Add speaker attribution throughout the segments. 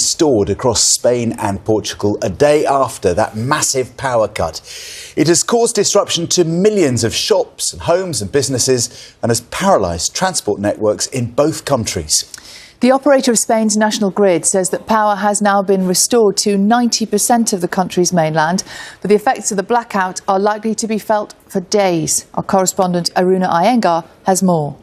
Speaker 1: restored across Spain and Portugal a day after that massive power cut. It has caused disruption to millions of shops and homes and businesses and has paralysed transport networks in both countries.
Speaker 2: The operator of Spain's national grid says that power has now been restored to 90% of the country's mainland, but the effects of the blackout are likely to be felt for days. Our correspondent Aruna Iyengar has more.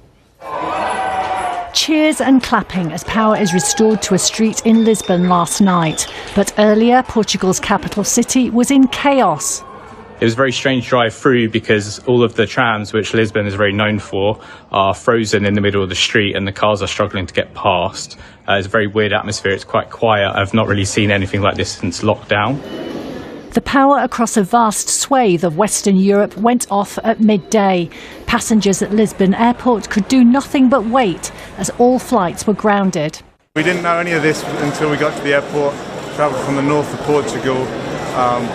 Speaker 3: Cheers and clapping as power is restored to a street in Lisbon last night. But earlier, Portugal's capital city was in chaos.
Speaker 4: It was a very strange drive through because all of the trams, which Lisbon is very known for, are frozen in the middle of the street and the cars are struggling to get past. It's a very weird atmosphere. It's quite quiet. I've not really seen anything like this since lockdown.
Speaker 3: The power across a vast swathe of Western Europe went off at midday. Passengers at Lisbon airport could do nothing but wait as all flights were grounded.
Speaker 5: We didn't know any of this until we got to the airport, travelled from the north of Portugal.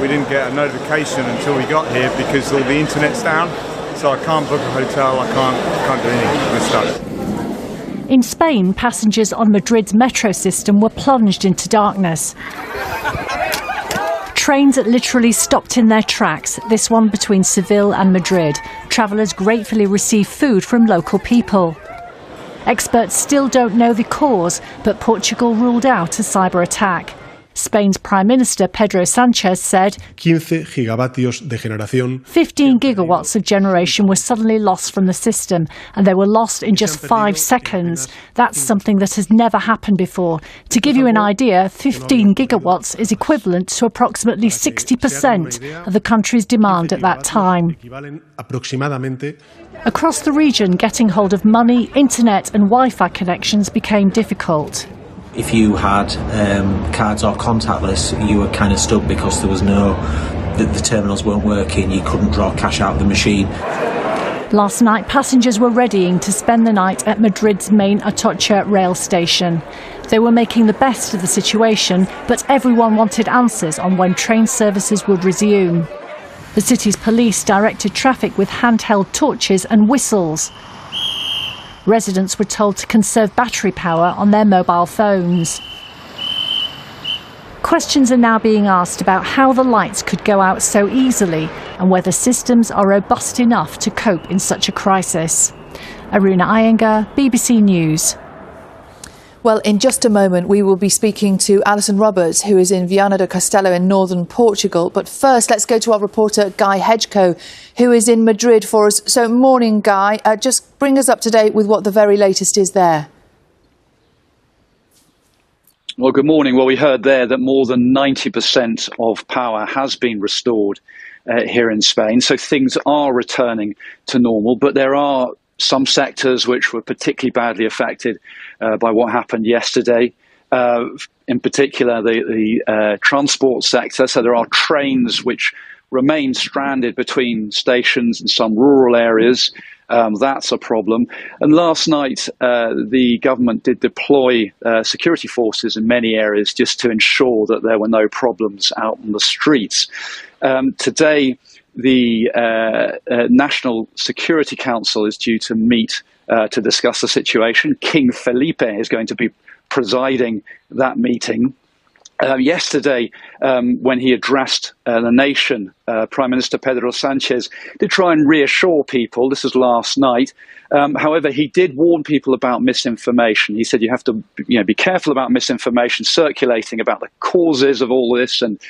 Speaker 5: We didn't get a notification until we got here because all the internet's down, so I can't book a hotel, I can't do any of this stuff.
Speaker 3: In Spain, passengers on Madrid's metro system were plunged into darkness. Trains literally stopped in their tracks, this one between Seville and Madrid. Travellers gratefully received food from local people. Experts still don't know the cause, but Portugal ruled out a cyber attack. Spain's Prime Minister Pedro Sánchez said 15 gigawatts of generation were suddenly lost from the system, and they were lost in just 5 seconds. That's something that has never happened before. To give you an idea, 15 gigawatts is equivalent to approximately 60% of the country's demand at that time. Across the region, getting hold of money, internet and Wi-Fi connections became difficult.
Speaker 6: If you had cards or contactless, you were kind of stuck because there was the terminals weren't working, you couldn't draw cash out of the machine.
Speaker 3: Last night, passengers were readying to spend the night at Madrid's main Atocha rail station. They were making the best of the situation, but everyone wanted answers on when train services would resume. The city's police directed traffic with handheld torches and whistles. Residents were told to conserve battery power on their mobile phones. Questions are now being asked about how the lights could go out so easily and whether systems are robust enough to cope in such a crisis. Aruna Iyengar, BBC News.
Speaker 2: Well, in just a moment, we will be speaking to Alison Roberts, who is in Viana do Castelo in northern Portugal. But first, let's go to our reporter, Guy Hedgecoe, who is in Madrid for us. So, morning, Guy. Just bring us up to date with what the very latest is there.
Speaker 7: Well, good morning. Well, we heard there that more than 90% of power has been restored here in Spain. So things are returning to normal, but there are some sectors which were particularly badly affected by what happened yesterday. In particular, the transport sector. So there are trains which remain stranded between stations in some rural areas. That's a problem. And last night, the government did deploy security forces in many areas just to ensure that there were no problems out on the streets. Today, the National Security Council is due to meet to discuss the situation. King Felipe is going to be presiding that meeting. Yesterday, when he addressed the nation, Prime Minister Pedro Sánchez did try and reassure people. This was last night. However, he did warn people about misinformation. He said you have to be careful about misinformation circulating about the causes of all this and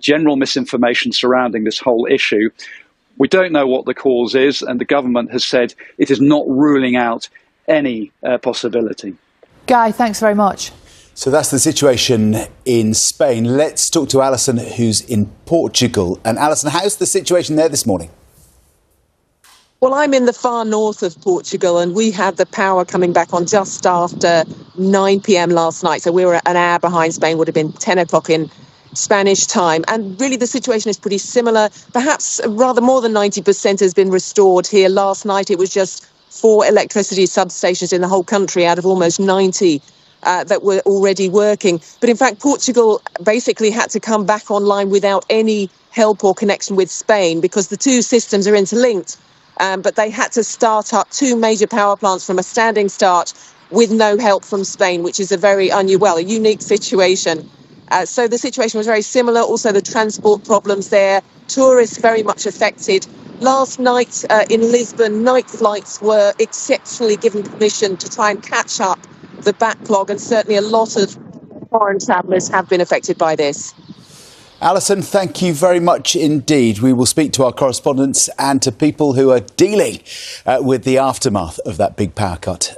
Speaker 7: general misinformation surrounding this whole issue. We don't know what the cause is, and the government has said it is not ruling out any possibility.
Speaker 2: Guy, thanks very much.
Speaker 1: So that's the situation in Spain. Let's talk to Alison, who's in Portugal. And Alison, how's the situation there this morning?
Speaker 8: Well, I'm in the far north of Portugal, and we had the power coming back on just after 9 p.m. last night. So we were an hour behind Spain, would have been 10 o'clock in Spanish time. And really the situation is pretty similar. Perhaps rather more than 90% has been restored here. Last night it was just 4 electricity substations in the whole country out of almost 90 that were already working. But in fact, Portugal basically had to come back online without any help or connection with Spain because the two systems are interlinked. But they had to start up 2 major power plants from a standing start with no help from Spain, which is a unique situation. So the situation was very similar. Also, the transport problems there, tourists very much affected. Last night in Lisbon, night flights were exceptionally given permission to try and catch up the backlog, and certainly a lot of foreign travellers have been affected by this.
Speaker 1: Alison, thank you very much indeed. We will speak to our correspondents and to people who are dealing with the aftermath of that big power cut.